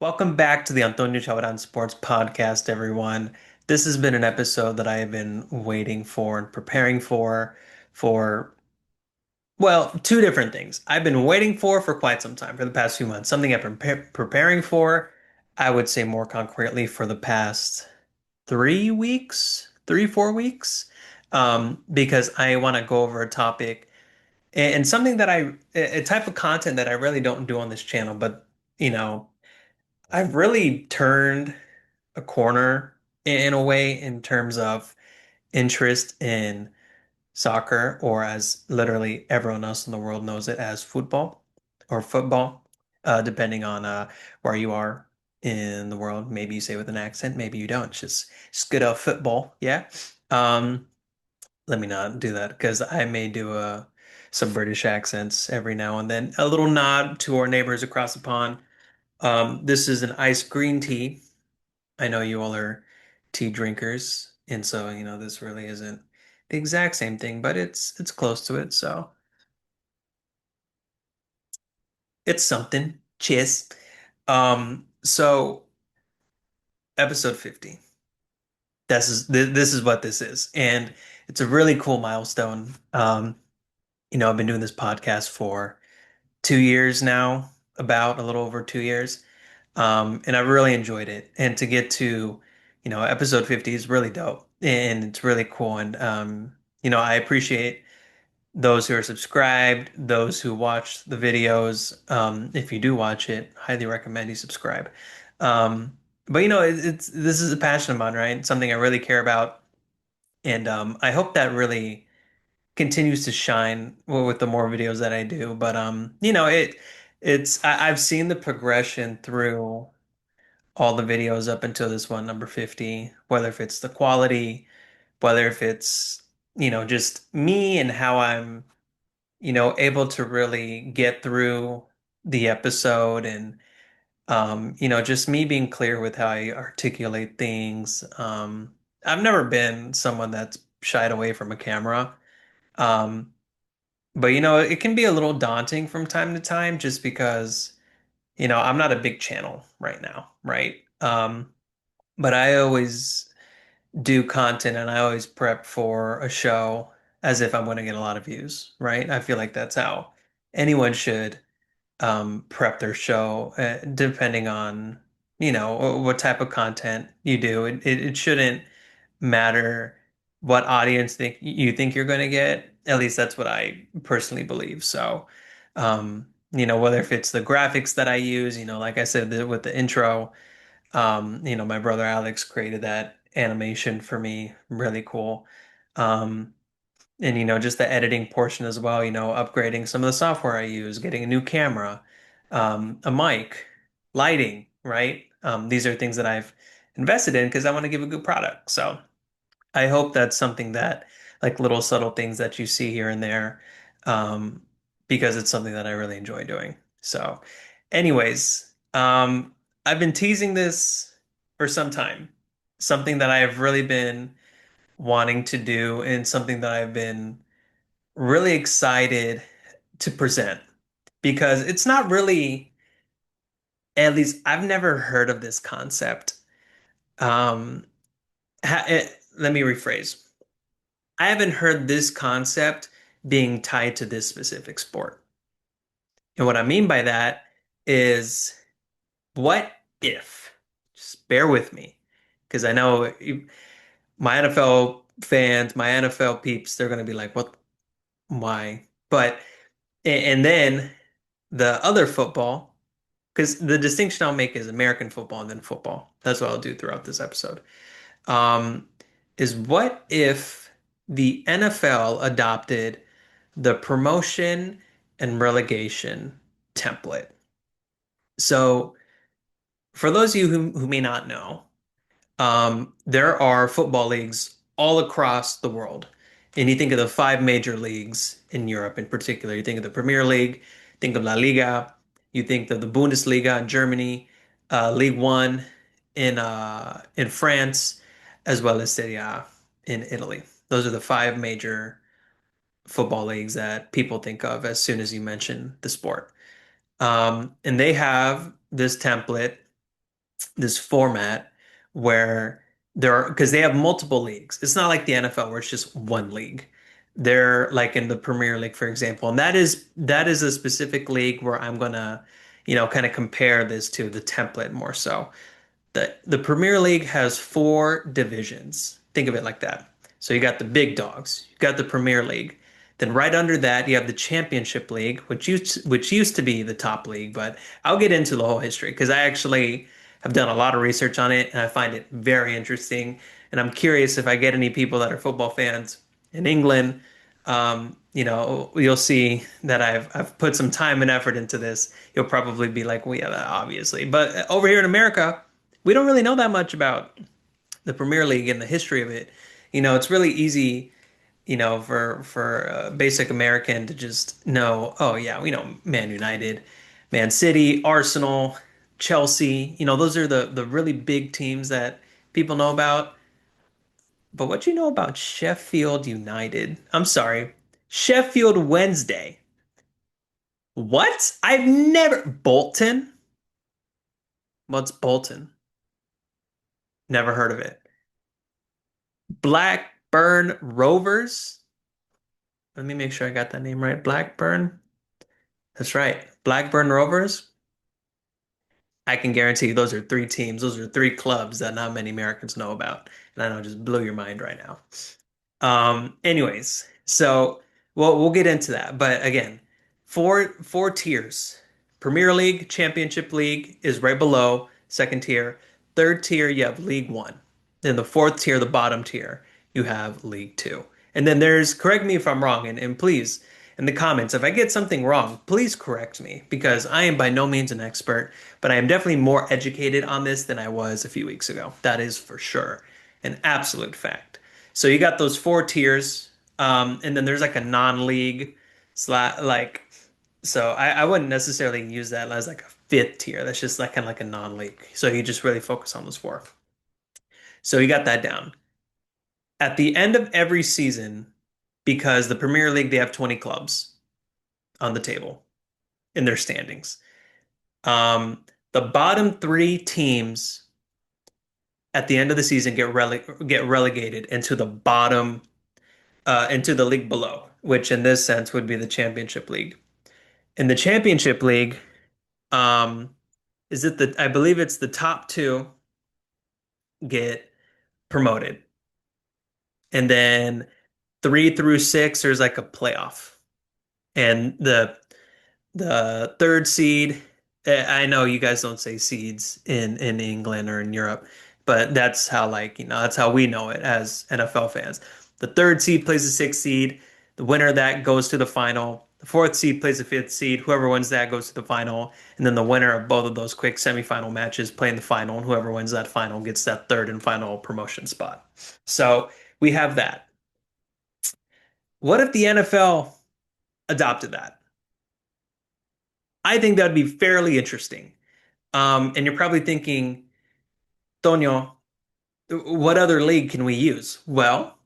Welcome back to the Antonio Chabran Sports Podcast, everyone. This has been an episode that I have been waiting for and preparing for, well, two different things. I've been waiting for quite some time, for the past few months. Something I've been preparing for, I would say more concretely, for the past 3 weeks, 4 weeks, because I want to go over a topic and something that a type of content that I really don't do on this channel, but you know, I've really turned a corner in a way in terms of interest in soccer, or as literally everyone else in the world knows it as football or football, depending on where you are in the world. Maybe you say with an accent, maybe you don't. It's good old football, yeah. Um, Let me not do that because I may do some British accents every now and then. A little nod to our neighbors across the pond. This is an iced green tea. I know you all are tea drinkers, and so this really isn't the exact same thing, but it's close to it, so it's something. Cheers. So episode 50. This is what this is, and it's a really cool milestone. I've been doing this podcast for 2 years now, about a little over 2 years. And I really enjoyed it. And to get to, episode 50 is really dope and it's really cool. And, I appreciate those who are subscribed, those who watch the videos. If you do watch it, highly recommend you subscribe. But this is a passion of mine, right? Something I really care about. And I hope that really continues to shine with the more videos that I do. But I've seen the progression through all the videos up until this one, number 50, whether if it's the quality, whether if it's, just me and how I'm, able to really get through the episode and, just me being clear with how I articulate things. I've never been someone that's shied away from a camera. Um, but it can be a little daunting from time to time just because, I'm not a big channel right now, right? But I always do content and I always prep for a show as if I'm going to get a lot of views, right? I feel like that's how anyone should prep their show, depending on, what type of content you do. It shouldn't matter what audience you think you're going to get. At least that's what I personally believe. So, whether if it's the graphics that I use, like I said, with the intro. My brother Alex created that animation for me, really cool. Um, and just the editing portion as well, upgrading some of the software I use, getting a new camera, a mic, lighting, right? These are things that I've invested in because I want to give a good product. So I hope that's something that, like little subtle things that you see here and there, um, because it's something that I really enjoy doing. So, anyways, I've been teasing this for some time, something that I have really been wanting to do, and something that I've been really excited to present because it's not really, at least I've never heard of this concept. Let me rephrase. I haven't heard this concept being tied to this specific sport. And what I mean by that is, what if, just bear with me, because I know my NFL fans, my NFL peeps, they're going to be like, what, why? But, and then the other football, because the distinction I'll make is American football and then football. That's what I'll do throughout this episode. Um, is what if the NFL adopted the promotion and relegation template? So, for those of you who may not know, there are football leagues all across the world. And you think of the five major leagues in Europe in particular. You think of the Premier League, think of La Liga, you think of the Bundesliga in Germany, League One in France, as well as Serie A in Italy. Those are the five major football leagues that people think of as soon as you mention the sport. And they have this template. this format where there are, because they have multiple leagues. It's not like the NFL where it's just one league. They're like in the Premier League, for example, and that is a specific league where I'm gonna, kind of compare this to the template more so. The Premier League has four divisions. Think of it like that. So you got the big dogs, you got the Premier League. Then right under that, you have the Championship League, which used to be the top league, but I'll get into the whole history because I actually have done a lot of research on it and I find it very interesting. And I'm curious if I get any people that are football fans in England, you'll see that I've put some time and effort into this. You'll probably be like, well, yeah, obviously. But over here in America, we don't really know that much about the Premier League and the history of it. It's really easy, for a basic American to just know, oh yeah, we know Man United, Man City, Arsenal, Chelsea. Those are the really big teams that people know about. But what you know about Sheffield United? I'm sorry, Sheffield Wednesday. What? I've never Bolton? What's Bolton? Never heard of it. Blackburn Rovers. Let me make sure I got that name right. Blackburn. That's right. Blackburn Rovers. I can guarantee you those are three teams. Those are three clubs that not many Americans know about. And I know just blew your mind right now. Anyways, so we'll get into that. But again, four tiers. Premier League, Championship League is right below, second tier. Third tier, you have League One. Then the fourth tier, the bottom tier, you have League Two. And then correct me if I'm wrong, and please, in the comments, if I get something wrong, please correct me because I am by no means an expert, but I am definitely more educated on this than I was a few weeks ago. That is for sure an absolute fact. So you got those four tiers, and then there's like a non-league like. So I wouldn't necessarily use that as like a fifth tier. That's just like kind of like a non-league. So you just really focus on those four. So you got that down. At the end of every season, because the Premier League they have 20 clubs on the table in their standings. The bottom three teams at the end of the season get relegated into the bottom into the league below, which in this sense would be the Championship League. In the Championship League, um, I believe it's the top two get promoted, and then three through six there's like a playoff, and the third seed. I know you guys don't say seeds in England or in Europe, but that's how that's how we know it as NFL fans. The third seed plays the sixth seed. The winner of that goes to the final. The fourth seed plays the fifth seed. Whoever wins that goes to the final. And then the winner of both of those quick semifinal matches play in the final, and whoever wins that final gets that third and final promotion spot. So we have that. What if the NFL adopted that? I think that would be fairly interesting. And you're probably thinking, Tonio, what other league can we use? Well,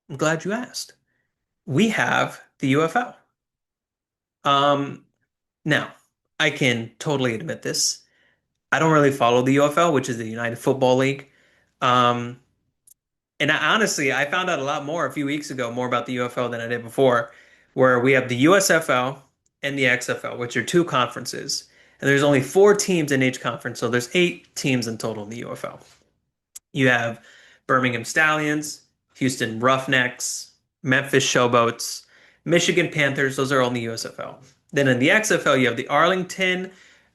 I'm glad you asked. We have the UFL. Um, Now, I can totally admit this. I don't really follow the UFL, which is the United Football League. Um, and honestly, I found out a lot more a few weeks ago, more about the UFL than I did before, where we have the USFL and the XFL, which are two conferences. And there's only four teams in each conference, so there's eight teams in total in the UFL. You have Birmingham Stallions, Houston Roughnecks, Memphis Showboats, Michigan Panthers. Those are all in the USFL. Then in the XFL, you have the Arlington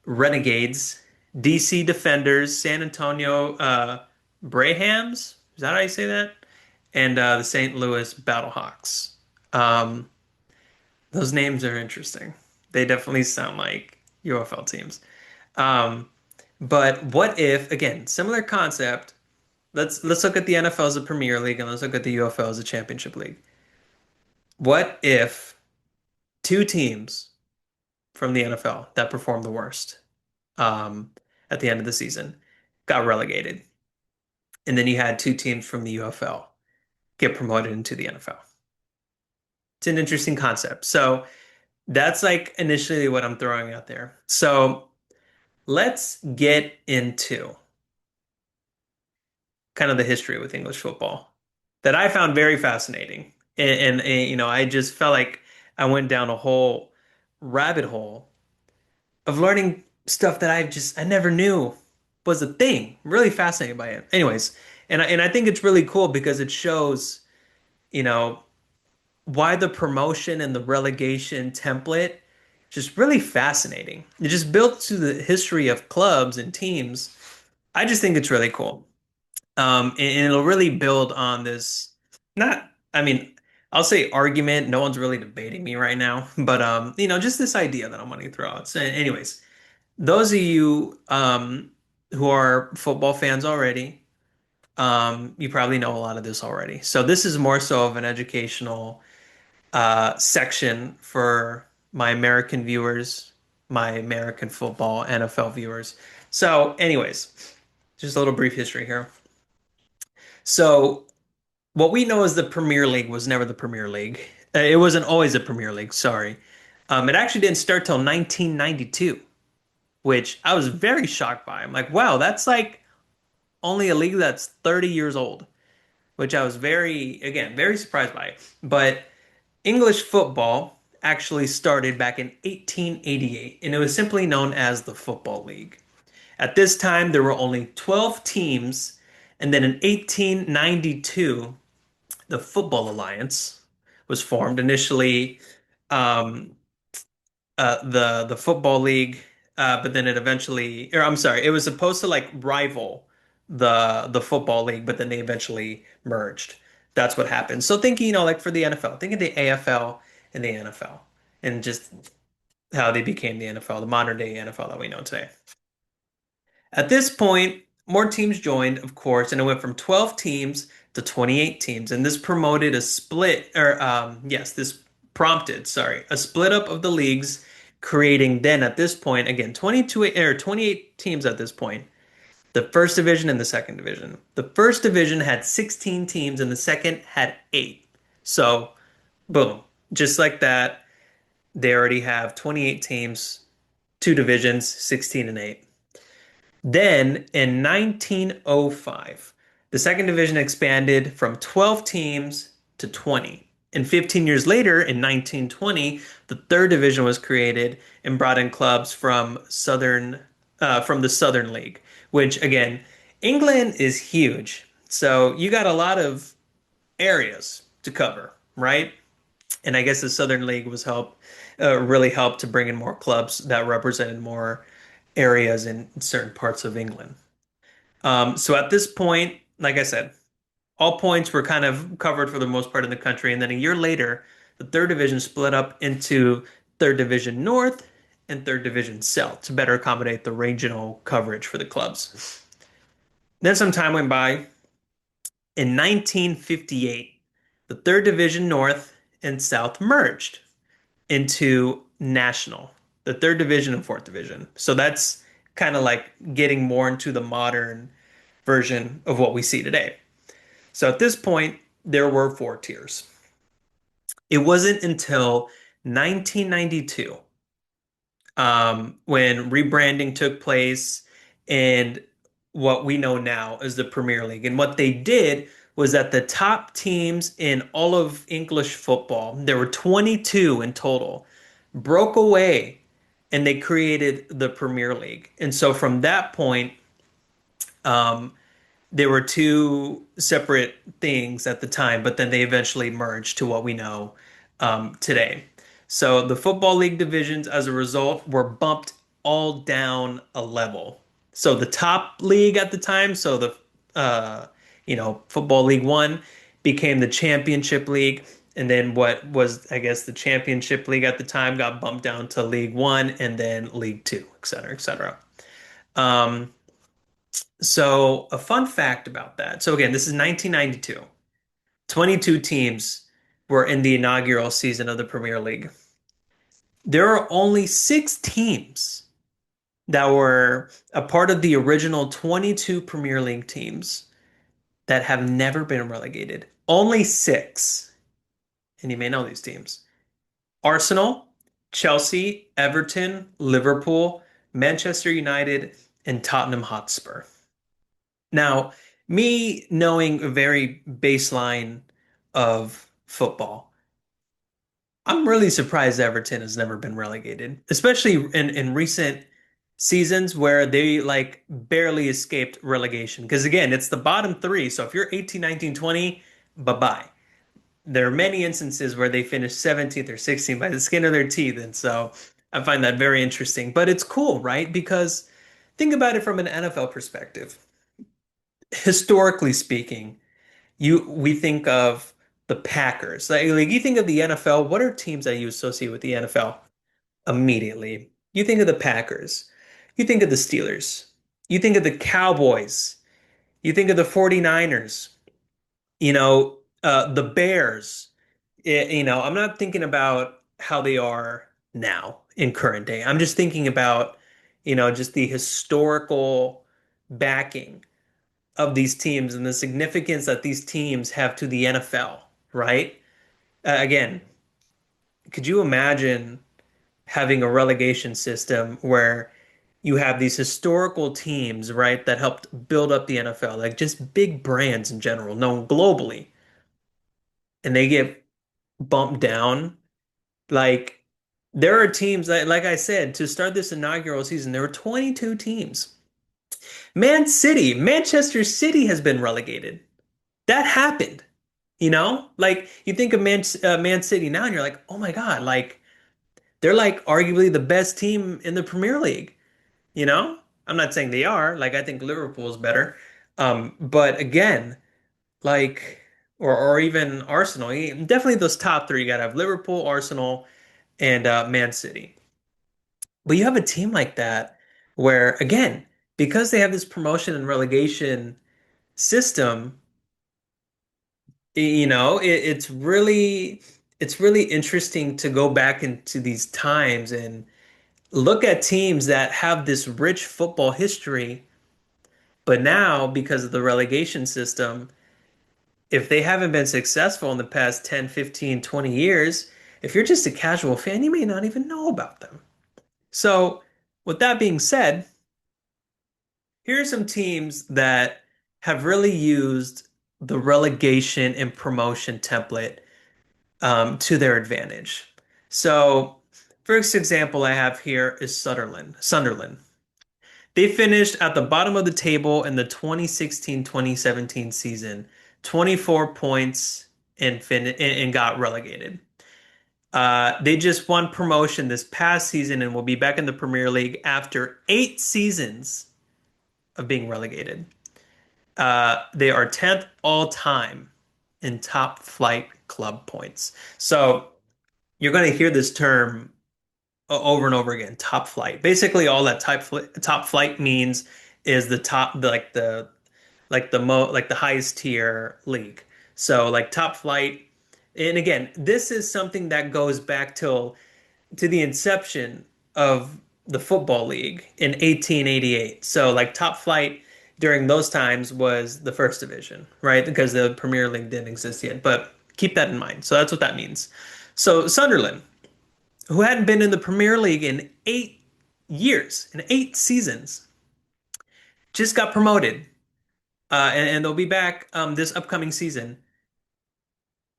Renegades, DC Defenders, San Antonio Brahams. Is that how you say that? And the St. Louis Battlehawks. Um, those names are interesting. They definitely sound like UFL teams. Um, but what if, again, similar concept, let's look at the NFL as a Premier League and let's look at the UFL as a Championship League. What if two teams from the NFL that performed the worst um, at the end of the season got relegated, and then you had two teams from the UFL get promoted into the NFL? It's an interesting concept. So that's like initially what I'm throwing out there. So let's get into. kind of the history with English football that I found very fascinating. I just felt like I went down a whole rabbit hole of learning stuff that I never knew was a thing. Really fascinated by it. Anyways, and I think it's really cool because it shows, you know, why the promotion and the relegation template just really fascinating. It just built to the history of clubs and teams. I just think it's really cool. And it'll really build on this. Not, I mean, I'll say argument. No one's really debating me right now, but just this idea that I'm wanting to throw out. So, anyways, those of you who are football fans already, you probably know a lot of this already. So this is more so of an educational section for my American viewers, my American football NFL viewers. So, anyways, just a little brief history here. So, what we know as the Premier League was never the Premier League. It wasn't always a Premier League, sorry. It actually didn't start till 1992, which I was very shocked by. I'm like, wow, that's like only a league that's 30 years old, which I was again, very surprised by. But English football actually started back in 1888, and it was simply known as the Football League. At this time, there were only 12 teams, and then in 1892, the Football Alliance was formed. Initially, um, the Football League, but then it eventually, or I'm sorry, it was supposed to like rival the Football League, but then they eventually merged. That's what happened. So thinking, like for the NFL, think of the AFL and the NFL, and just how they became the NFL, the modern day NFL that we know today. At this point, more teams joined, of course, and it went from 12 teams to 28 teams. And this promoted a split, or yes, this prompted, sorry, a split up of the leagues, creating then at this point, again, 22 or 28 teams at this point, the first division and the second division. The first division had 16 teams and the second had eight. So, boom, just like that, they already have 28 teams, two divisions, 16 and 8. Then in 1905, the second division expanded from 12 teams to 20. And 15 years later, in 1920, the third division was created and brought in clubs from the Southern League, which again, England is huge. So you got a lot of areas to cover, right? And I guess the Southern League really helped to bring in more clubs that represented more areas in certain parts of England. So at this point, like I said, all points were kind of covered for the most part in the country. And then a year later, the third division split up into third division North and third division South to better accommodate the regional coverage for the clubs. Then some time went by. In 1958, the third division North and South merged into national, the third division and fourth division. So that's kind of like getting more into the modern version of what we see today. So at this point, there were four tiers. It wasn't until 1992 when rebranding took place and what we know now as the Premier League. And what they did was that the top teams in all of English football, there were 22 in total, broke away and they created the Premier League. And so from that point, um, they were two separate things at the time, but then they eventually merged to what we know today. So the Football League divisions, as a result, were bumped all down a level. So the top league at the time, so the Football League One became the Championship League, and then what was, I guess, the Championship League at the time got bumped down to League One, and then League Two, et cetera, et cetera. Um, so, a fun fact about that. So, again, this is 1992. 22 teams were in the inaugural season of the Premier League. There are only six teams that were a part of the original 22 Premier League teams that have never been relegated. Only six. And you may know these teams: Arsenal, Chelsea, Everton, Liverpool, Manchester United, and Tottenham Hotspur. Now, me knowing a very baseline of football, I'm really surprised Everton has never been relegated, especially in recent seasons where they like barely escaped relegation. Because again, it's the bottom three. So if you're 18, 19, 20, bye-bye. There are many instances where they finish 17th or 16th by the skin of their teeth. And so I find that very interesting. But it's cool, right? Because think about it from an NFL perspective. Historically speaking, we think of the Packers. Like you think of the NFL, what are teams that you associate with the NFL immediately? You think of the Packers. You think of the Steelers. You think of the Cowboys. You think of the 49ers. The Bears. I'm not thinking about how they are now in current day. I'm just thinking about, just the historical backing of these teams and the significance that these teams have to the NFL, right? Again, could you imagine having a relegation system where you have these historical teams, right, that helped build up the NFL, like just big brands in general, known globally, and they get bumped down? Like, there are teams that, like I said, to start this inaugural season, there were 22 teams. Manchester City has been relegated. That happened. Like you think of Man City now, and you're like, oh my God, like they're like arguably the best team in the Premier League. You know, I'm not saying they are. Like I think Liverpool is better. But again, like or even Arsenal, definitely those top three. You gotta have Liverpool, Arsenal, and Man City. But you have a team like that where, again, because they have this promotion and relegation system, it's really interesting to go back into these times and look at teams that have this rich football history, but now because of the relegation system, if they haven't been successful in the past 10, 15, 20 years, if you're just a casual fan, you may not even know about them. So, with that being said, here are some teams that have really used the relegation and promotion template to their advantage. So, first example I have here is Sunderland. They finished at the bottom of the table in the 2016-2017 season, 24 points and got relegated. They just won promotion this past season and will be back in the Premier League after 8 seasons of being relegated. They are 10th all time in top flight club points. So you're going to hear this term over and over again, top flight. Basically, all that top flight means is the top, like the highest tier league. So like top flight, and again, this is something that goes back to the inception of the football league in 1888. So like top flight during those times was the first division, right? Because the Premier League didn't exist yet. But keep that in mind. So that's what that means. So Sunderland, who hadn't been in the Premier League in 8 years, in 8 seasons, just got promoted, and they'll be back this upcoming season.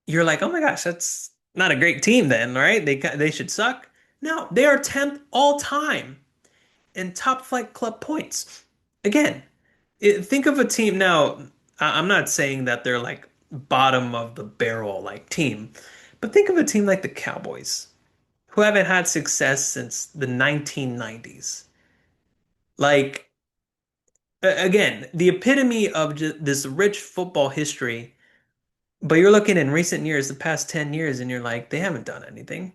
You're like, oh my gosh, that's not a great team then, right? They should suck. No, they are 10th all time in top flight club points. Again, think of a team now. I'm not saying that they're like bottom of the barrel like team, but think of a team like the Cowboys, who haven't had success since the 1990s. Like, again, the epitome of this rich football history, but you're looking in recent years, the past 10 years, and you're like, they haven't done anything.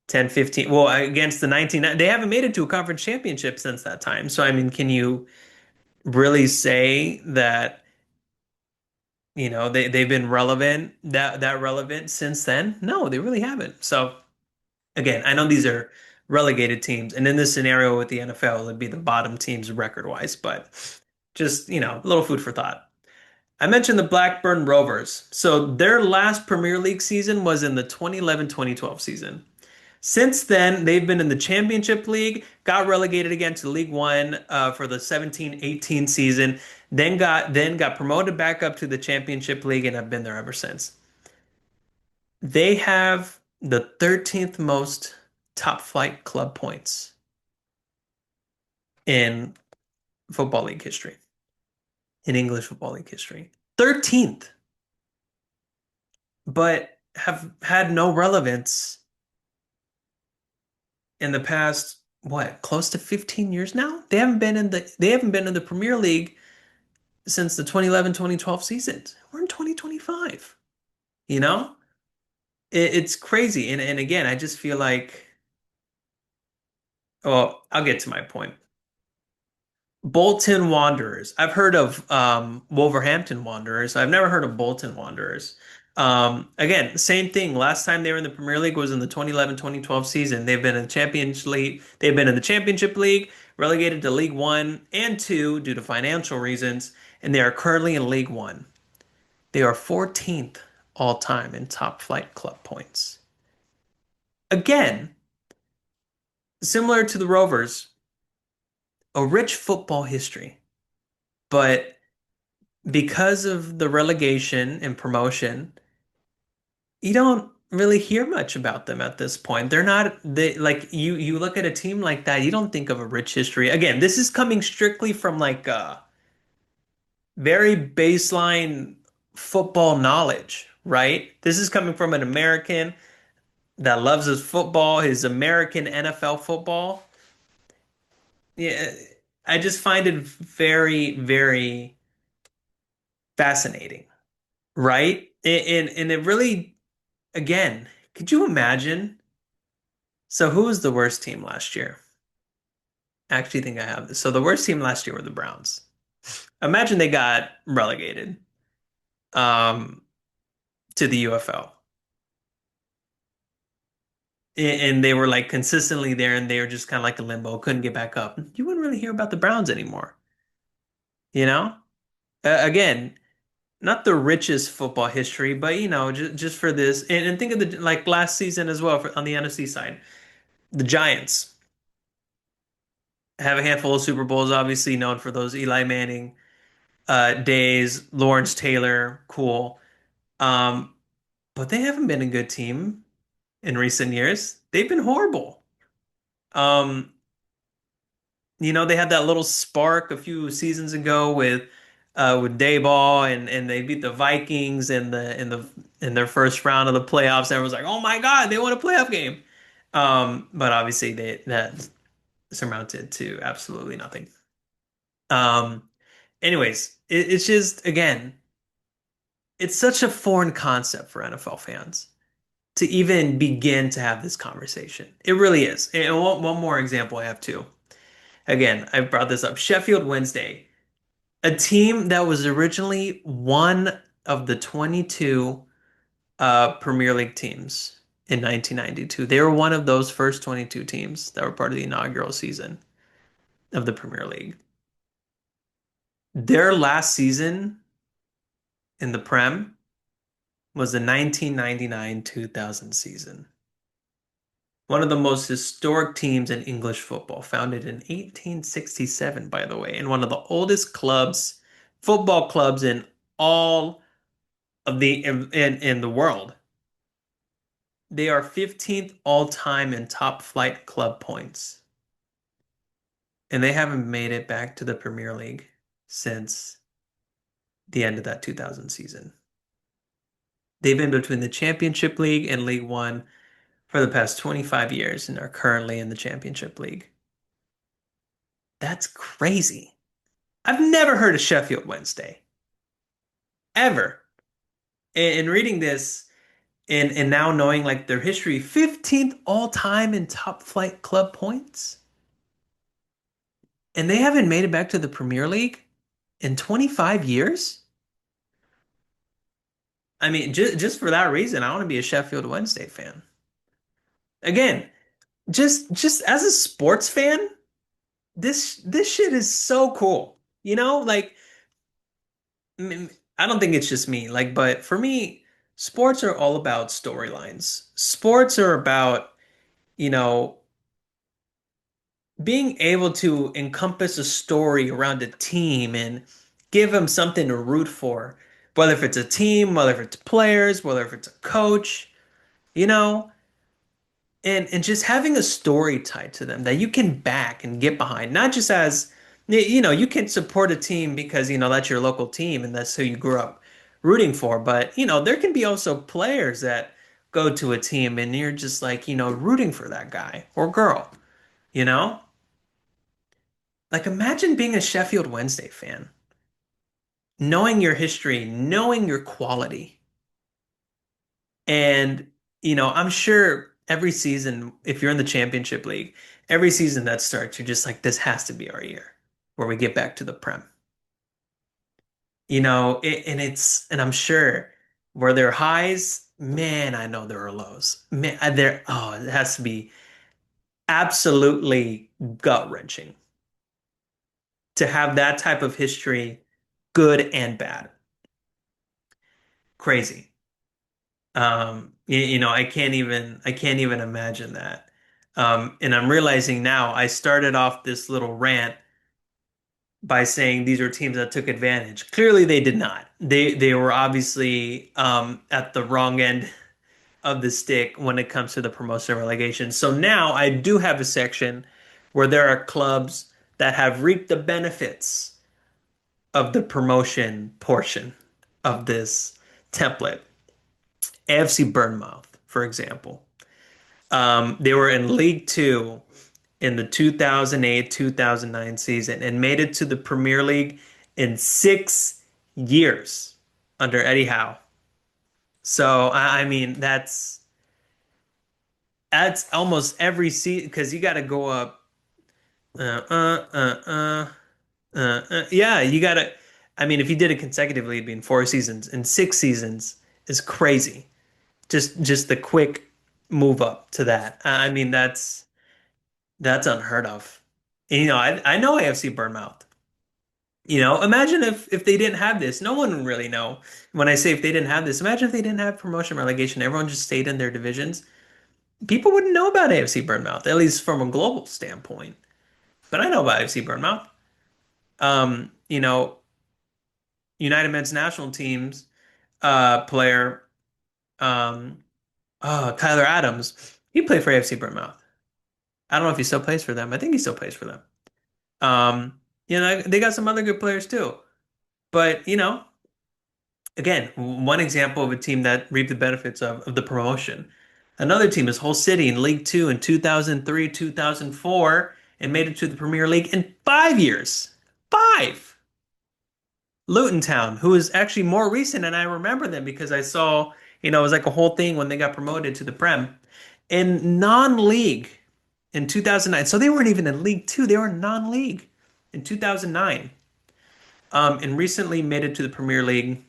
10, 15. Well, against the 19, they haven't made it to a conference championship since that time. So, I mean, can you really say that, they've been that relevant since then? No, they really haven't. So, again, I know these are relegated teams, and in this scenario with the NFL, it'd be the bottom teams record-wise, but just, a little food for thought. I mentioned the Blackburn Rovers. So their last Premier League season was in the 2011-2012 season. Since then, they've been in the Championship League, got relegated again to League One for the 17-18 season. then got promoted back up to the Championship League and have been there ever since. They have the 13th most top flight club points in football league history, in English football league history. 13th, but have had no relevance in the past, what, close to 15 years now? They haven't been in the Premier League since the 2011-2012 season. We're in 2025, you know? It's crazy. And again, I just feel like, well, I'll get to my point. Bolton Wanderers. I've heard of Wolverhampton Wanderers. I've never heard of Bolton Wanderers. Again, same thing. Last time they were in the Premier League was in the 2011-2012 season. They've been in the Champions League. They've been in the Championship League, relegated to League One and Two due to financial reasons, and they are currently in League One. They are 14th all time in top flight club points. Again, similar to the Rovers, a rich football history, but because of the relegation and promotion, you don't really hear much about them at this point. They're not they like you look at a team like that, you don't think of a rich history. Again, this is coming strictly from like very baseline football knowledge, right? This is coming from an American that loves his football, his American NFL football. Yeah, I just find it very, very fascinating, right? And it really, again, could you imagine? So who was the worst team last year? I actually think I have this. So the worst team last year were the Browns. Imagine they got relegated um, to the UFL. And they were like consistently there and they were just kind of like a limbo, couldn't get back up. You wouldn't really hear about the Browns anymore, you know? Again, not the richest football history, but just for this, and think of the like last season as well on the NFC side. The Giants have a handful of Super Bowls, obviously known for those Eli Manning days, Lawrence Taylor, cool. Um, but they haven't been a good team in recent years. They've been horrible. Um, they had that little spark a few seasons ago with Dayball and they beat the Vikings in their first round of the playoffs. Everyone's like, "Oh my God, they won a playoff game." But obviously that surmounted to absolutely nothing. Um, anyways, it's just again, it's such a foreign concept for NFL fans to even begin to have this conversation. It really is. And one more example I have too. Again, I brought this up. Sheffield Wednesday, a team that was originally one of the 22 Premier League teams in 1992. They were one of those first 22 teams that were part of the inaugural season of the Premier League. Their last season in the Prem was the 1999-2000 season. One of the most historic teams in English football, founded in 1867, by the way, and one of the oldest football clubs in all of in the world. They are 15th all time in top flight club points, and they haven't made it back to the Premier League since the end of that 2000 season. They've been between the Championship League and League One for the past 25 years and are currently in the Championship League. That's crazy. I've never heard of Sheffield Wednesday, ever. And reading this and now knowing like their history, 15th all time in top flight club points. And they haven't made it back to the Premier League in 25 years? I mean, just for that reason, I want to be a Sheffield Wednesday fan. Again, just as a sports fan, this shit is so cool. Like I don't think it's just me, like, but for me, sports are all about storylines. Sports are about, you know, being able to encompass a story around a team and Give them something to root for, whether if it's a team, whether if it's players, whether if it's a coach, you know, and just having a story tied to them that you can back and get behind, not just as you can support a team because that's your local team and that's who you grew up rooting for, but there can be also players that go to a team and you're just like rooting for that guy or girl, you know? Like imagine being a Sheffield Wednesday fan, knowing your history, knowing your quality. And, I'm sure every season, if you're in the championship league, every season that starts, you're just like, this has to be our year where we get back to the Prem. And I'm sure where there are highs, man, I know there are lows. Man, it has to be absolutely gut-wrenching to have that type of history, good and bad. Crazy. I can't even imagine that. And I'm realizing now I started off this little rant by saying these are teams that took advantage. Clearly they did not. They were obviously at the wrong end of the stick when it comes to the promotion and relegation. So now I do have a section where there are clubs that have reaped the benefits of the promotion portion of this template. AFC Bournemouth, for example. They were in League Two in the 2008-2009 season and made it to the Premier League in 6 years under Eddie Howe. So I mean that's almost every season because you got to go up. Uh, uh, uh, uh, yeah, you got to. I mean, if you did it consecutively, it'd be in 4 seasons. In 6 seasons is crazy. Just the quick move up to that. I mean, that's unheard of. And, I know AFC Bournemouth. Imagine if they didn't have this. No one would really know. When I say if they didn't have this, imagine if they didn't have promotion relegation. Everyone just stayed in their divisions. People wouldn't know about AFC Bournemouth, at least from a global standpoint. But I know about AFC Bournemouth. Um, you know, United men's national teams player Tyler Adams, he played for AFC Bournemouth. I don't know if he still plays for them. I think he still plays for them. They got some other good players too. But, again, one example of a team that reaped the benefits of the promotion. Another team is Hull City in League Two in 2003, 2004, and made it to the Premier League in 5 years. Five! Luton Town, who is actually more recent, and I remember them because I saw, it was like a whole thing when they got promoted to the Prem. In non-league in 2009. So they weren't even in League Two, they were non-league in 2009. And recently made it to the Premier League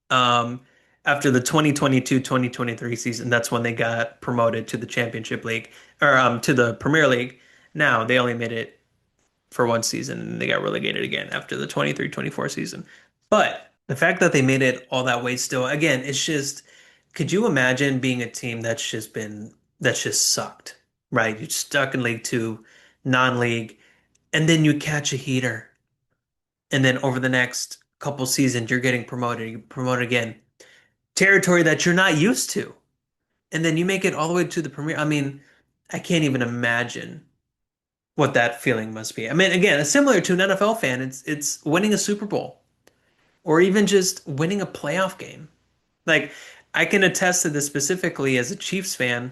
um, after the 2022-2023 season. That's when they got promoted to the Championship League or to the Premier League. Now they only made it for one season and they got relegated again after the 23-24 season. But the fact that they made it all that way still, again, it's just, could you imagine being a team that's just sucked, right? You're stuck in League Two, non-league, and then you catch a heater. And then over the next couple seasons, you're getting promoted, you promote again. Territory that you're not used to. And then you make it all the way to the Premier. I mean, I can't even imagine what that feeling must be. I mean, again, it's similar to an NFL fan. It's winning a Super Bowl or even just winning a playoff game. Like I can attest to this specifically as a Chiefs fan,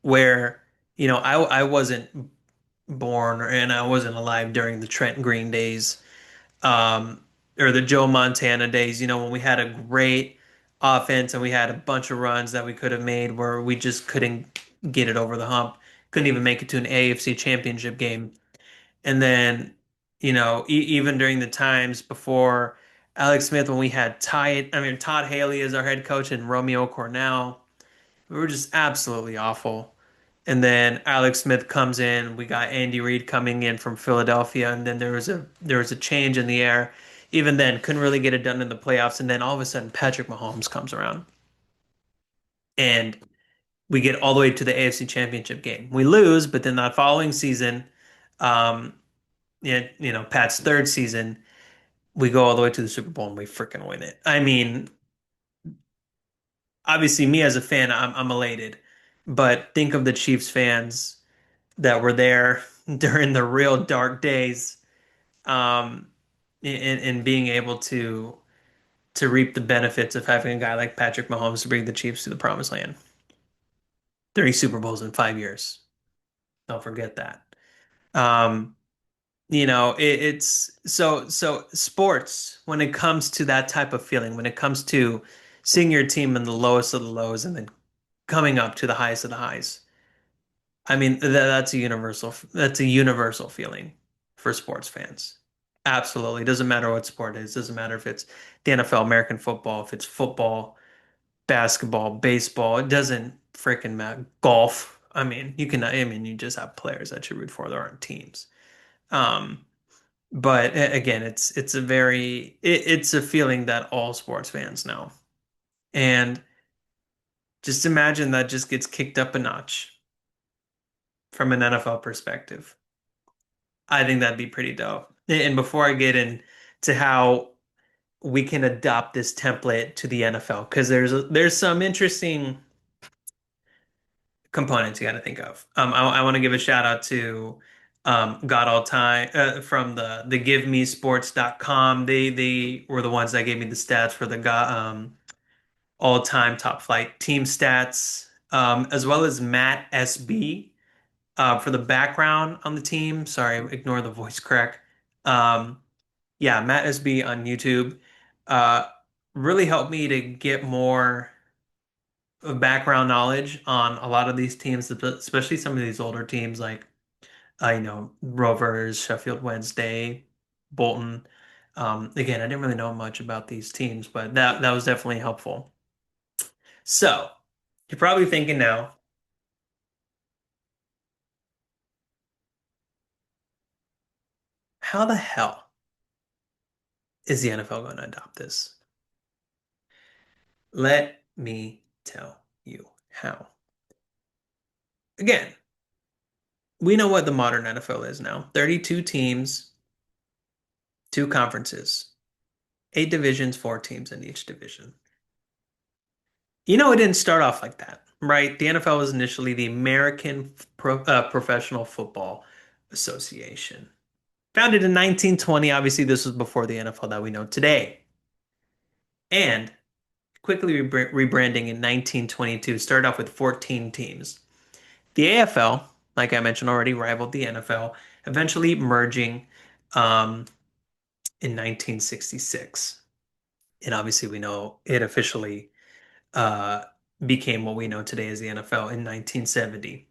where I wasn't born and I wasn't alive during the Trent Green days, um, or the Joe Montana days. When we had a great offense and we had a bunch of runs that we could have made where we just couldn't get it over the hump, couldn't even make it to an AFC Championship game. And then, even during the times before Alex Smith, when we had Todd Haley as our head coach and Romeo Cornell, we were just absolutely awful. And then Alex Smith comes in, we got Andy Reid coming in from Philadelphia, and then there was a change in the air. Even then, couldn't really get it done in the playoffs. And then all of a sudden, Patrick Mahomes comes around, and we get all the way to the AFC Championship game. We lose, but then that following season, um, Pat's third season. we go all the way to the Super Bowl and we freaking win it. I mean, obviously, me as a fan, I'm elated, but think of the Chiefs fans that were there during the real dark days, and being able to reap the benefits of having a guy like Patrick Mahomes to bring the Chiefs to the promised land. 30 Super Bowls in 5 years. Don't forget that. Um, it's so sports when it comes to that type of feeling, when it comes to seeing your team in the lowest of the lows and then coming up to the highest of the highs. I mean, that's a universal feeling for sports fans. Absolutely. It doesn't matter what sport it is. It doesn't matter if it's the NFL, American football, if it's football, basketball, baseball. It doesn't freaking matter. Golf. I mean, you just have players that you root for. There aren't teams. Um, but again, it's a feeling that all sports fans know. And just imagine that just gets kicked up a notch from an NFL perspective. I think that'd be pretty dope. And before I get into how we can adopt this template to the NFL, because there's some interesting components you got to think of. I want to give a shout out to God All Time from the GiveMeSports.com. They were the ones that gave me the stats for the all time top flight team stats, as well as Matt SB for the background on the team. Sorry, ignore the voice crack. Um, yeah, Matt SB on YouTube uh, really helped me to get more of background knowledge on a lot of these teams, especially some of these older teams like Rovers, Sheffield Wednesday, Bolton. Again, I didn't really know much about these teams, but that was definitely helpful. So you're probably thinking now, how the hell is the NFL going to adopt this? Let me tell you how. Again, we know what the modern NFL is now. 32 teams, two conferences, eight divisions, four teams in each division. It didn't start off like that, right? The NFL was initially the American Professional Football Association. Founded in 1920, obviously this was before the NFL that we know today. And quickly rebranding in 1922, started off with 14 teams. The AFL, like I mentioned already, rivaled the NFL, eventually merging um, in 1966. And obviously, we know it officially uh, became what we know today as the NFL in 1970.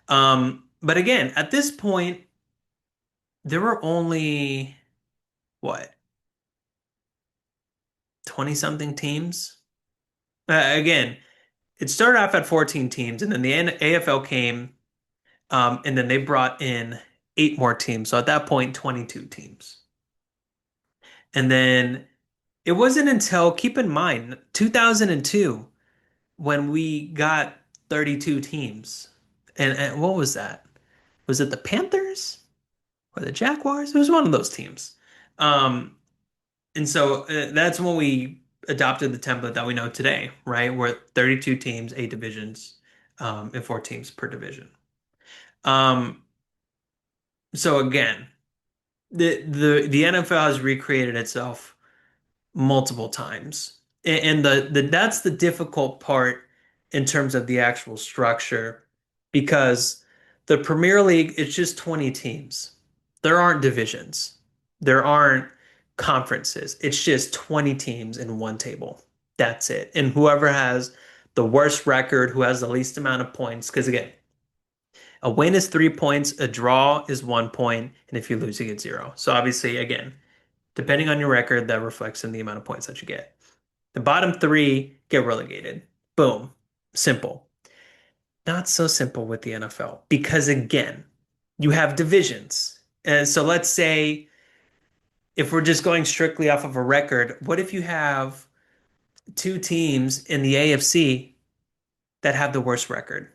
But again, at this point, there were only, what, 20 something teams? Again, it started off at 14 teams, and then the AFL came, and then they brought in eight more teams. So at that point, 22 teams. And then it wasn't until, keep in mind, 2002 when we got 32 teams. And what was that? Was it the Panthers or the Jaguars? It was one of those teams. Um, and so that's when we adopted the template that we know today, right? We're 32 teams, eight divisions, and four teams per division. Um, so again, the NFL has recreated itself multiple times. And that's the difficult part in terms of the actual structure because the Premier League, it's just 20 teams. There aren't divisions. There aren't conferences. It's just 20 teams in one table. That's it. And whoever has the worst record, who has the least amount of points, because again, a win is 3 points, a draw is 1 point, and if you lose, you get zero. So obviously, again, depending on your record, that reflects in the amount of points that you get. The bottom three get relegated. Boom. Simple. Not so simple with the NFL because, again, you have divisions. And so let's say if we're just going strictly off of a record, what if you have two teams in the AFC that have the worst record?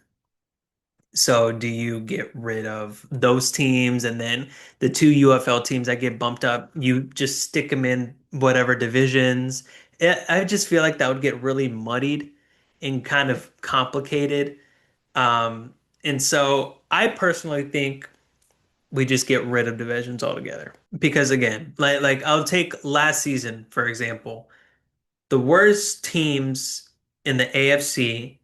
So do you get rid of those teams and then the two UFL teams that get bumped up, you just stick them in whatever divisions? I just feel like that would get really muddied and kind of complicated. Um, and so I personally think we just get rid of divisions altogether. Because again, like I'll take last season, for example. The worst teams in the AFC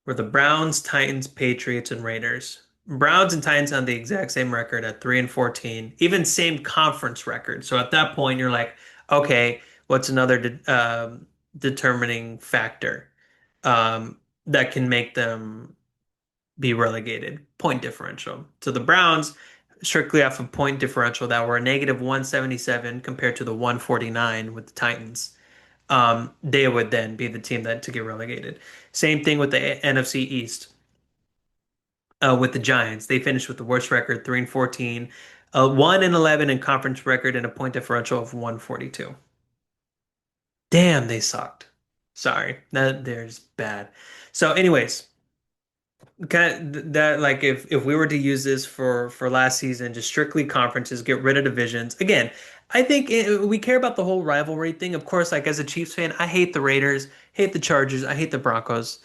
were the Browns, Titans, Patriots, and Raiders. Browns and Titans had the exact same record at 3 and 14, even same conference record. So at that point, you're like, okay, what's another determining factor that can make them be relegated? Point differential. So the Browns, strictly off of point differential, that were a negative 177 compared to the 149 with the Titans, they would then be the team that to get relegated. Same thing with the NFC East. With the Giants, they finished with the worst record, 3 and 14, 1 and 11 in conference record, and a point differential of 142. Damn, they sucked. Sorry, that there's bad. So, anyways, kind of that like if we were to use this for last season, just strictly conferences, get rid of divisions. Again, I think we care about the whole rivalry thing. Of course, like as a Chiefs fan, I hate the Raiders, hate the Chargers, I hate the Broncos.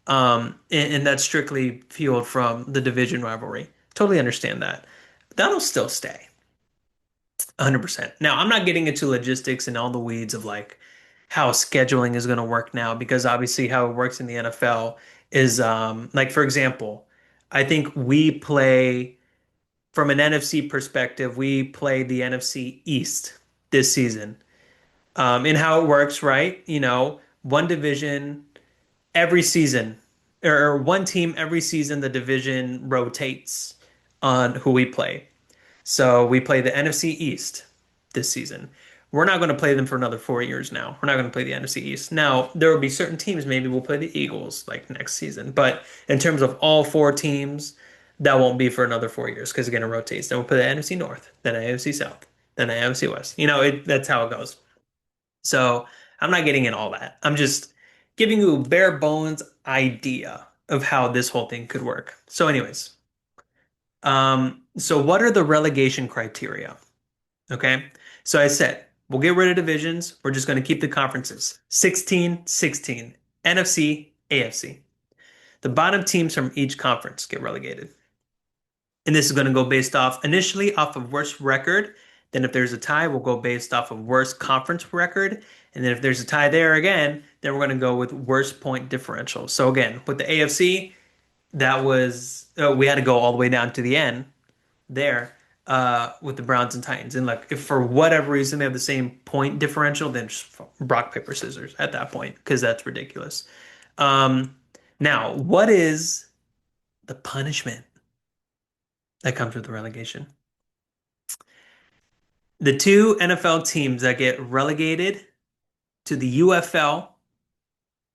And that's strictly fueled from the division rivalry. Totally understand that. That'll still stay. 100%. Now, I'm not getting into logistics and all the weeds of like how scheduling is going to work now because obviously how it works in the NFL is like for example, I think we play from an NFC perspective, we play the NFC East this season. And how it works, right? One division every season or one team every season the division rotates on who we play. So we play the NFC East this season. We're not going to play them for another 4 years now. We're not going to play the NFC East. Now, there will be certain teams, maybe we'll play the Eagles like next season. But in terms of all four teams, that won't be for another 4 years because again, it rotates. Then we'll play the NFC North, then AFC South, then AFC West. That's how it goes. So I'm not getting in all that. I'm just giving you a bare bones idea of how this whole thing could work. So, anyways, so what are the relegation criteria? Okay. So I said, we'll get rid of divisions. We're just going to keep the conferences 16, 16, NFC, AFC. The bottom teams from each conference get relegated. And this is going to go based off initially off of worst record. Then if there's a tie, we'll go based off of worst conference record. And then if there's a tie there again, then we're going to go with worst point differential. So again, with the AFC, that was we had to go all the way down to the end there with the Browns and Titans. And like, if for whatever reason they have the same point differential, then just rock, paper, scissors at that point, because that's ridiculous. Um, Now, what is the punishment that comes with the relegation? The two NFL teams that get relegated to the UFL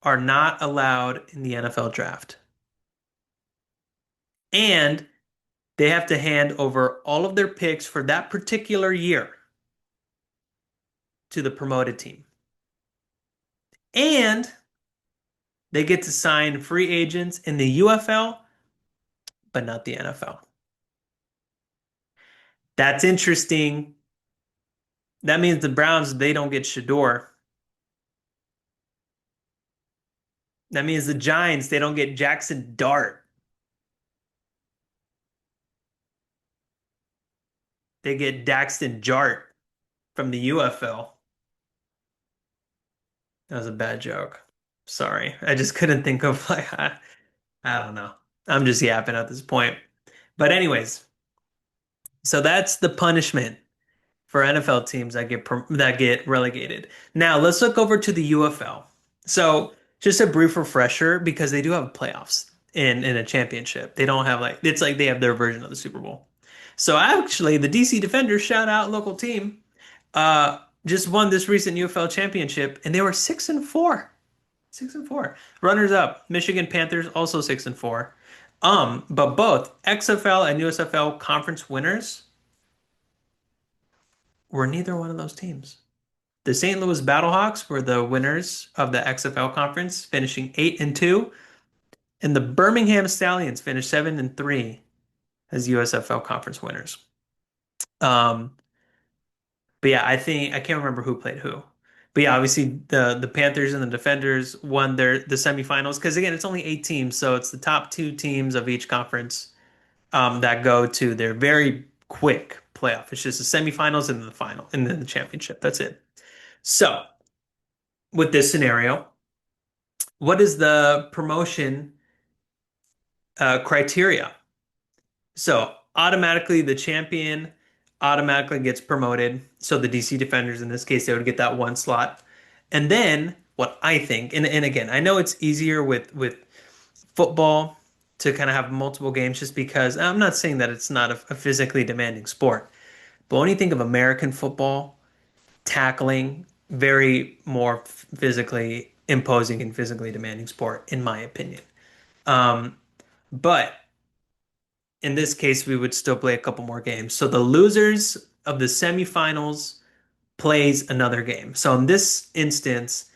are not allowed in the NFL draft. And they have to hand over all of their picks for that particular year to the promoted team. And they get to sign free agents in the UFL, but not the NFL. That's interesting. That means the Browns, they don't get Shador. That means the Giants, they don't get Jackson Dart. They get Daxton Jart from the UFL. That was a bad joke. Sorry. I just couldn't think of like I don't know. I'm just yapping at this point. But anyways, so that's the punishment for NFL teams that get relegated. Now let's look over to the UFL. So just a brief refresher because they do have playoffs in a championship. They don't have like it's like they have their version of the Super Bowl. So actually, the DC Defenders, shout out local team, just won this recent UFL championship, and they were 6-4. 6-4. Runners up, Michigan Panthers also 6-4. But both XFL and USFL conference winners were neither one of those teams. The St. Louis Battlehawks were the winners of the XFL conference, finishing 8-2. And the Birmingham Stallions finished 7-3 as USFL conference winners. Um, but yeah, I think I can't remember who played who. But yeah, obviously the Panthers and the Defenders won the semifinals because again, it's only 8 teams, so it's the top two teams of each conference that go to their very quick playoff. It's just the semifinals and then the final and then the championship. That's it. So with this scenario, what is the promotion criteria? So automatically the champion automatically gets promoted. So the DC Defenders in this case, they would get that one slot. And then what I think, and again, I know it's easier with football to kind of have multiple games just because I'm not saying that it's not a physically demanding sport. But when you think of American football, tackling, very more physically imposing and physically demanding sport, in my opinion. Um, but in this case, we would still play a couple more games. So the losers of the semifinals plays another game. So in this instance,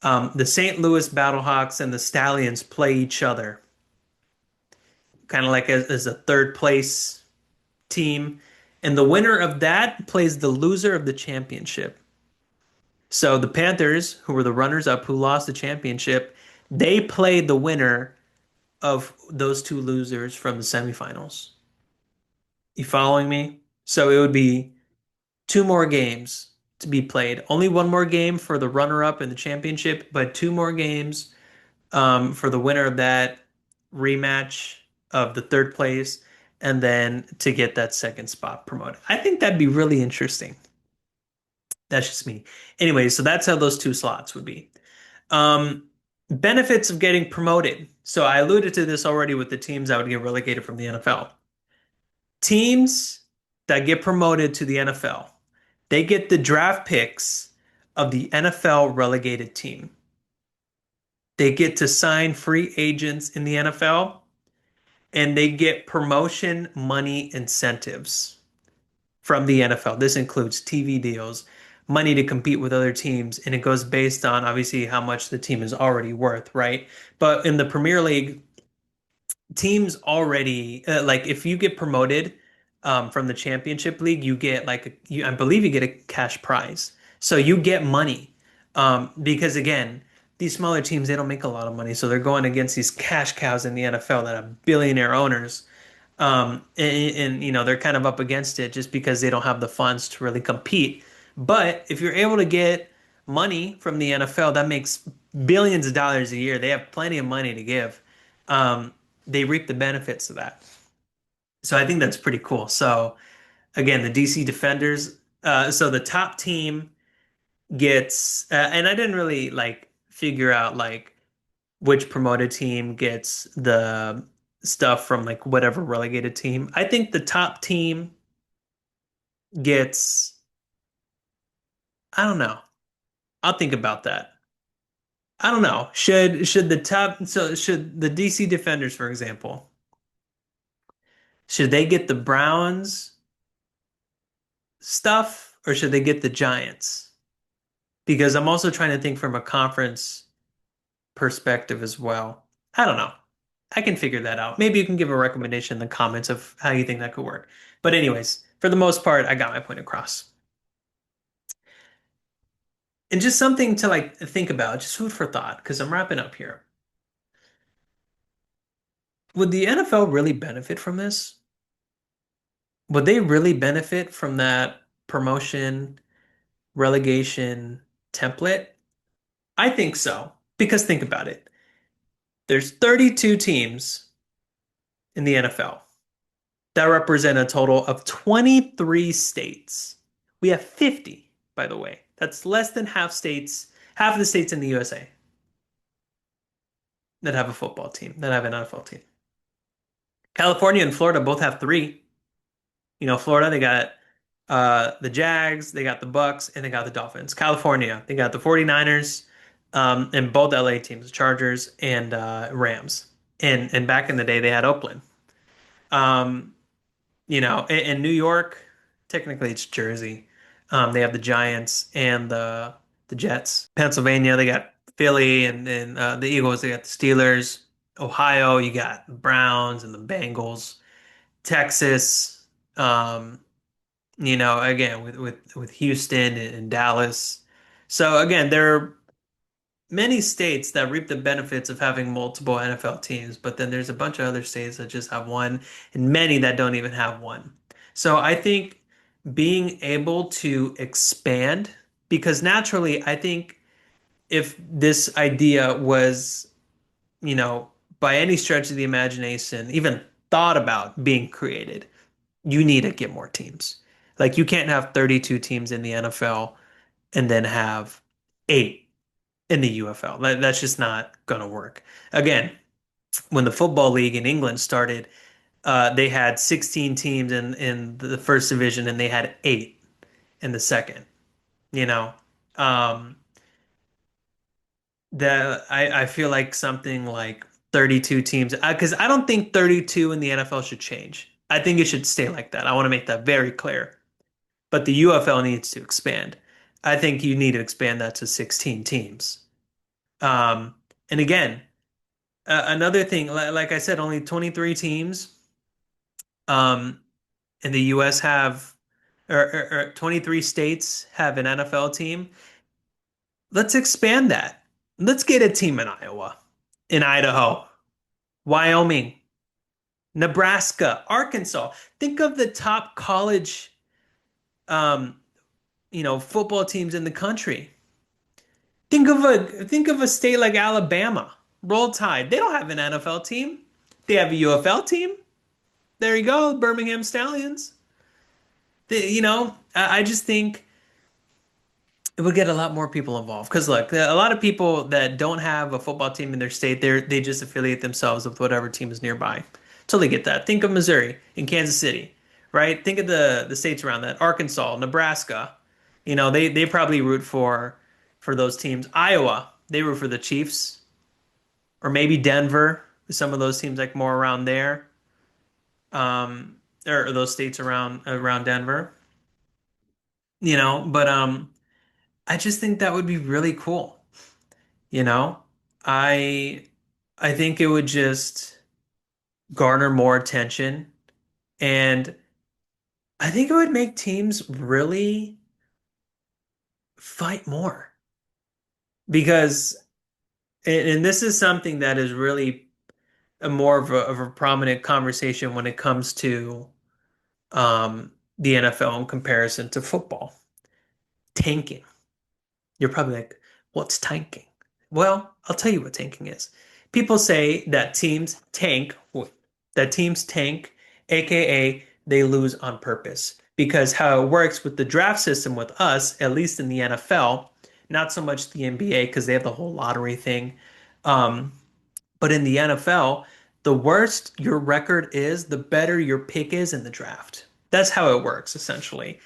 the St. Louis Battlehawks and the Stallions play each other, kind of like as a third place team. And the winner of that plays the loser of the championship. So the Panthers, who were the runners up, who lost the championship, they played the winner of those two losers from the semifinals. You following me? So it would be two more games to be played. Only one more game for the runner-up in the championship, but two more games for the winner of that rematch of the third place, and then to get that second spot promoted. I think that'd be really interesting. That's just me. Anyway, so that's how those two slots would be. Um, benefits of getting promoted. So I alluded to this already with the teams that would get relegated from the NFL. Teams that get promoted to the NFL, they get the draft picks of the NFL relegated team. They get to sign free agents in the NFL, and they get promotion money incentives from the NFL. This includes TV deals, money to compete with other teams, and it goes based on obviously how much the team is already worth, right? But in the Premier League, teams already like if you get promoted from the championship league, you get I believe you get a cash prize. So you get money. Because again, these smaller teams, they don't make a lot of money. So they're going against these cash cows in the NFL that have billionaire owners. You know, they're kind of up against it just because they don't have the funds to really compete. But if you're able to get money from the NFL, that makes billions of dollars a year. They have plenty of money to give. They reap the benefits of that. So I think that's pretty cool. So again, the DC Defenders, so the top team gets, and I didn't really like figure out like which promoted team gets the stuff from like whatever relegated team. I think the top team gets, I don't know. I'll think about that. I don't know. Should the top, so should the DC Defenders, for example, should they get the Browns stuff or should they get the Giants? Because I'm also trying to think from a conference perspective as well. I don't know. I can figure that out. Maybe you can give a recommendation in the comments of how you think that could work. But anyways, for the most part, I got my point across. And just something to like think about, just food for thought, because I'm wrapping up here. Would the NFL really benefit from this? Would they really benefit from that promotion, relegation template? I think so. Because think about it. There's 32 teams in the NFL that represent a total of 23 states. We have 50, by the way. That's less than half of the states in the USA that have a football team, that have an NFL team. California and Florida both have three. You know, Florida, they got the Jags, they got the Bucks, and they got the Dolphins. California, they got the 49ers, and both LA teams, Chargers and Rams. And back in the day, they had Oakland. Um, you know, in New York, technically it's Jersey. They have the Giants and the Jets. Pennsylvania, they got Philly and the Eagles, they got the Steelers. Ohio, you got the Browns and the Bengals. Texas, um, again with Houston and Dallas. So again, there are many states that reap the benefits of having multiple NFL teams, but then there's a bunch of other states that just have one, and many that don't even have one. So I think being able to expand, because naturally, I think if this idea was, you know, by any stretch of the imagination, even thought about being created, you need to get more teams. Like you can't have 32 teams in the NFL and then have eight in the UFL. That's just not going to work. Again, when the Football League in England started, they had 16 teams in the first division and they had eight in the second. You know, um, I feel like something like 32 teams, because I don't think 32 in the NFL should change. I think it should stay like that. I want to make that very clear. But the UFL needs to expand. I think you need to expand that to 16 teams. Um, and again, another thing, like I said, only 23 teams um, in the US have, or 23 states have an NFL team. Let's expand that. Let's get a team in Iowa, in Idaho, Wyoming, Nebraska, Arkansas. Think of the top college, um, football teams in the country. Think of a state like Alabama. Roll Tide. They don't have an NFL team. They have a UFL team. There you go, Birmingham Stallions. I just think it would get a lot more people involved. Because look, a lot of people that don't have a football team in their state, they just affiliate themselves with whatever team is nearby. Totally get that. Think of Missouri and Kansas City, right? Think of the states around that. Arkansas, Nebraska. They probably root for those teams. Iowa, they root for the Chiefs, or maybe Denver. Some of those teams like more around there, or those states around Denver. But I just think that would be really cool. You know, I I think it would just garner more attention, and I think it would make teams really fight more because, and this is something that is really a more of a prominent conversation when it comes to the NFL in comparison to football. Tanking. You're probably like, what's tanking? Well, I'll tell you what tanking is. People say that teams tank, aka they lose on purpose. Because how it works with the draft system with us, at least in the NFL, not so much the NBA because they have the whole lottery thing. Um, but in the NFL, the worse your record is, the better your pick is in the draft. That's how it works, essentially.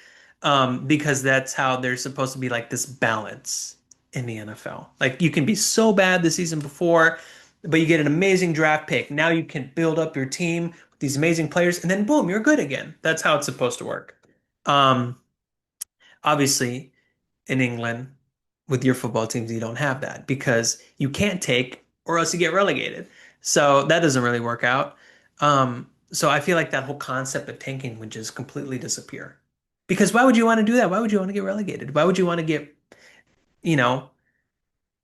Because that's how there's supposed to be like this balance in the NFL. Like you can be so bad the season before, but you get an amazing draft pick. Now you can build up your team with these amazing players, and then boom, you're good again. That's how it's supposed to work. Um, Obviously, in England with your football teams, you don't have that because you can't take or else you get relegated. So that doesn't really work out. So I feel like that whole concept of tanking would just completely disappear. Because why would you want to do that? Why would you want to get relegated? Why would you want to get, you know,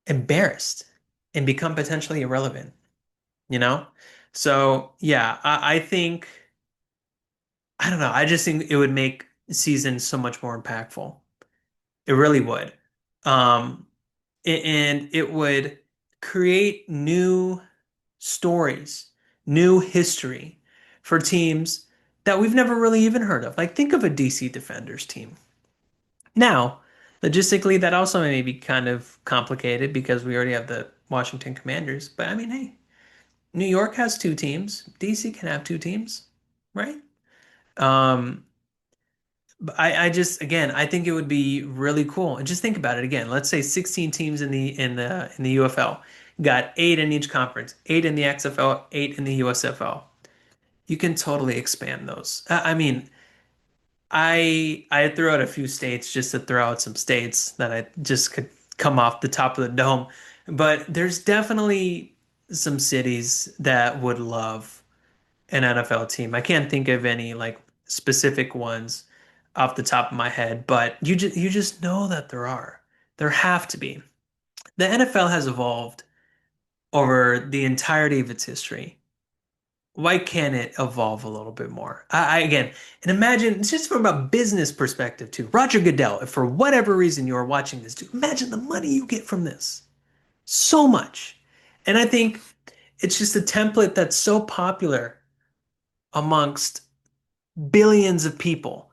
embarrassed and become potentially irrelevant, you know? So yeah, I think, I don't know. I just think it would make seasons so much more impactful. It really would. Um, and it would create new stories, new history for teams that we've never really even heard of. Like, think of a DC Defenders team. Now, logistically, that also may be kind of complicated because we already have the Washington Commanders. But I mean, hey, New York has two teams. DC can have two teams, right? Um, But I just again I think it would be really cool. And just think about it again. Let's say 16 teams in the UFL. Got eight in each conference, eight in the XFL, eight in the USFL. You can totally expand those. I mean, I threw out a few states just to throw out some states that I just could come off the top of the dome. But there's definitely some cities that would love an NFL team. I can't think of any like specific ones off the top of my head, but you just know that there are. There have to be. The NFL has evolved over the entirety of its history. Why can't it evolve a little bit more? Again, and imagine it's just from a business perspective too. Roger Goodell, if for whatever reason you are watching this, dude, imagine the money you get from this. So much. And I think it's just a template that's so popular amongst billions of people.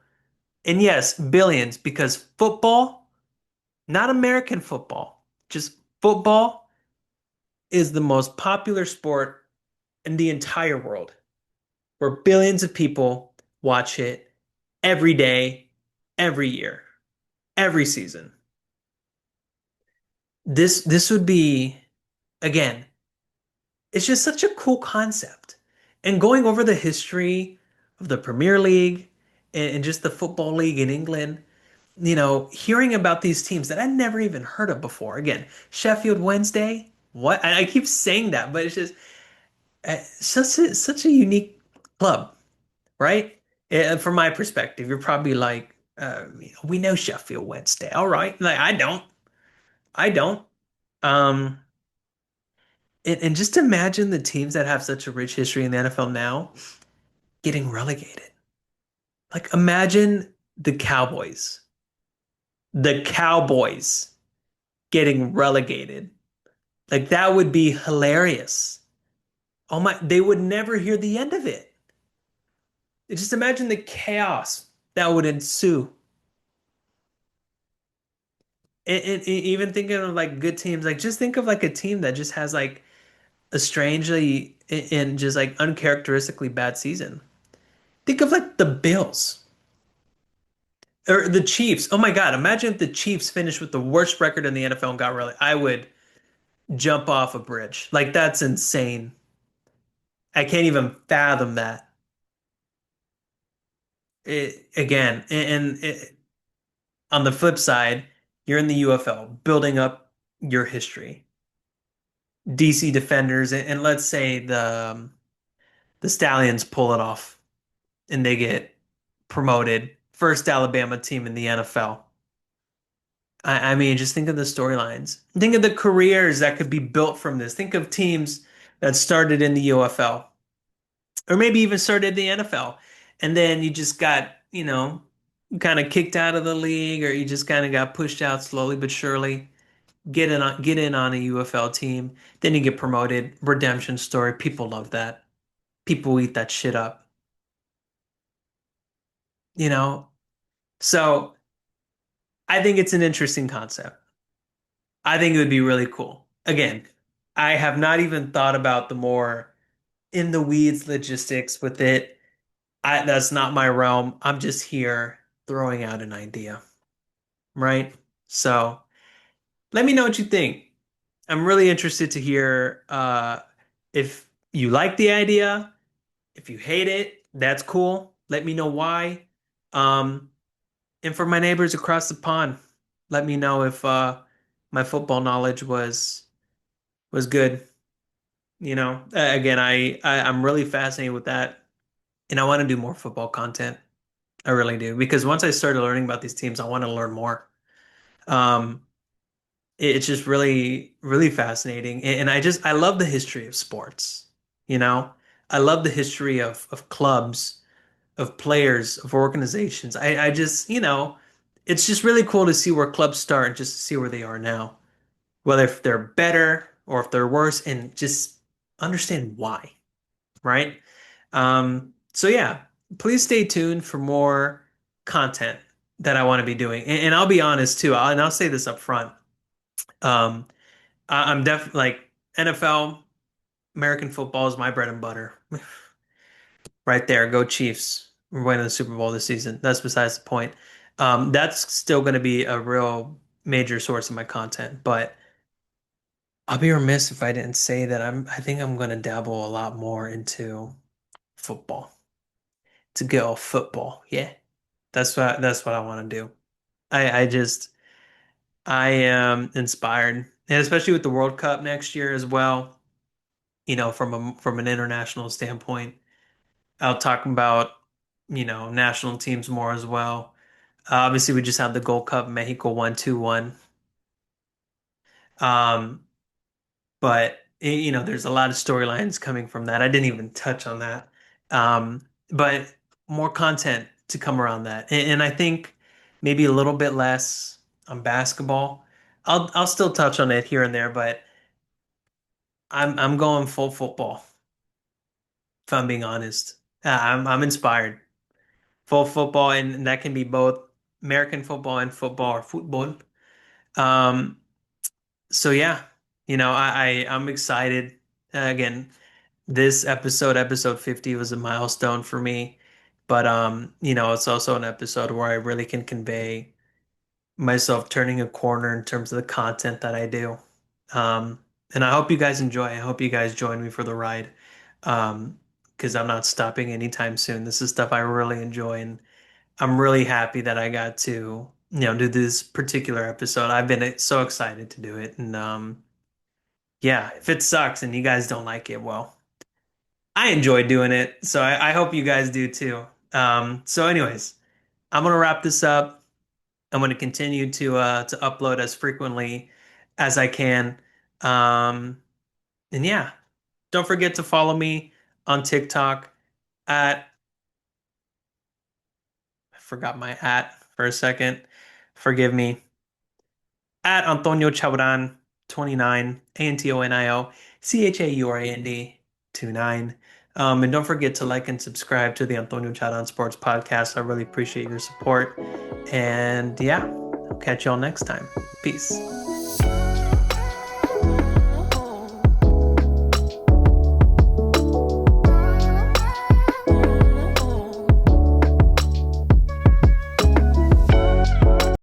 And yes, billions, because football, not American football, just football is the most popular sport in the entire world, where billions of people watch it every day, every year, every season. This would be, again, it's just such a cool concept. And going over the history of the Premier League and just the Football League in England, hearing about these teams that I never even heard of before. Again, Sheffield Wednesday. What? I keep saying that, but it's just such a unique club, right? From my perspective, you're probably like, we know Sheffield Wednesday, all right? Like I don't. Um, and just imagine the teams that have such a rich history in the NFL now getting relegated. Like imagine the Cowboys getting relegated. Like that would be hilarious. Oh my, they would never hear the end of it. Just imagine the chaos that would ensue. Even thinking of like good teams, like just think of like a team that just has like a strangely and just like uncharacteristically bad season. Think of like the Bills or the Chiefs. Oh my God, imagine if the Chiefs finished with the worst record in the NFL and got relegated. I would jump off a bridge. Like that's insane. I can't even fathom that. Again, on the flip side, you're in the UFL, building up your history. DC Defenders, and let's say the Stallions pull it off and they get promoted, first Alabama team in the NFL. I mean, just think of the storylines. Think of the careers that could be built from this. Think of teams that started in the UFL or maybe even started in the NFL, and then you just got, kind of kicked out of the league, or you just kind of got pushed out slowly but surely. Get in on a UFL team, then you get promoted. Redemption story. People love that. People eat that shit up. You know. So I think it's an interesting concept. I think it would be really cool. Again, I have not even thought about the more in the weeds logistics with it. That's not my realm. I'm just here throwing out an idea, right? So let me know what you think. I'm really interested to hear if you like the idea. If you hate it, that's cool. Let me know why. Um, and for my neighbors across the pond, let me know if my football knowledge was good. Again, I'm really fascinated with that, and I want to do more football content. I really do because once I started learning about these teams, I want to learn more. Um, it's just really, really fascinating, and I love the history of sports. You know, I love the history of clubs, of players, of organizations. I just, it's just really cool to see where clubs start and just to see where they are now, whether if they're better or if they're worse, and just understand why, right? So yeah, please stay tuned for more content that I want to be doing. And I'll be honest too, and I'll say this up front. Um, I'm definitely like NFL, American football is my bread and butter. Right there, go Chiefs. We're winning the Super Bowl this season. That's besides the point. That's still going to be a real major source of my content, but I'll be remiss if I didn't say that I think I'm going to dabble a lot more into football. To go football. Yeah. That's what I want to do. I am inspired. And especially with the World Cup next year as well. from an international standpoint. I'll talk about, national teams more as well. Obviously, we just had the Gold Cup. Mexico won 2-1. Um, but there's a lot of storylines coming from that. I didn't even touch on that. But more content to come around that. And I think maybe a little bit less on basketball. I'll still touch on it here and there, but I'm going full football, if I'm being honest. I'm inspired. Full football, and that can be both American football and football or football. Um, so yeah, I'm excited. Again, this episode 50 was a milestone for me, but it's also an episode where I really can convey myself turning a corner in terms of the content that I do. Um, and I hope you guys enjoy. I hope you guys join me for the ride. Because I'm not stopping anytime soon. This is stuff I really enjoy, and I'm really happy that I got to, do this particular episode. I've been so excited to do it. And yeah, if it sucks and you guys don't like it, well, I enjoy doing it. So I hope you guys do too. So anyways, I'm gonna wrap this up. I'm gonna continue to upload as frequently as I can. Um, and yeah, don't forget to follow me on TikTok at I forgot my at for a second. Forgive me. At Antonio Chauran 29, Antonio Chaurand 29. And don't forget to like and subscribe to the Antonio Chauran Sports Podcast. I really appreciate your support. And yeah, I'll catch y'all next time. Peace.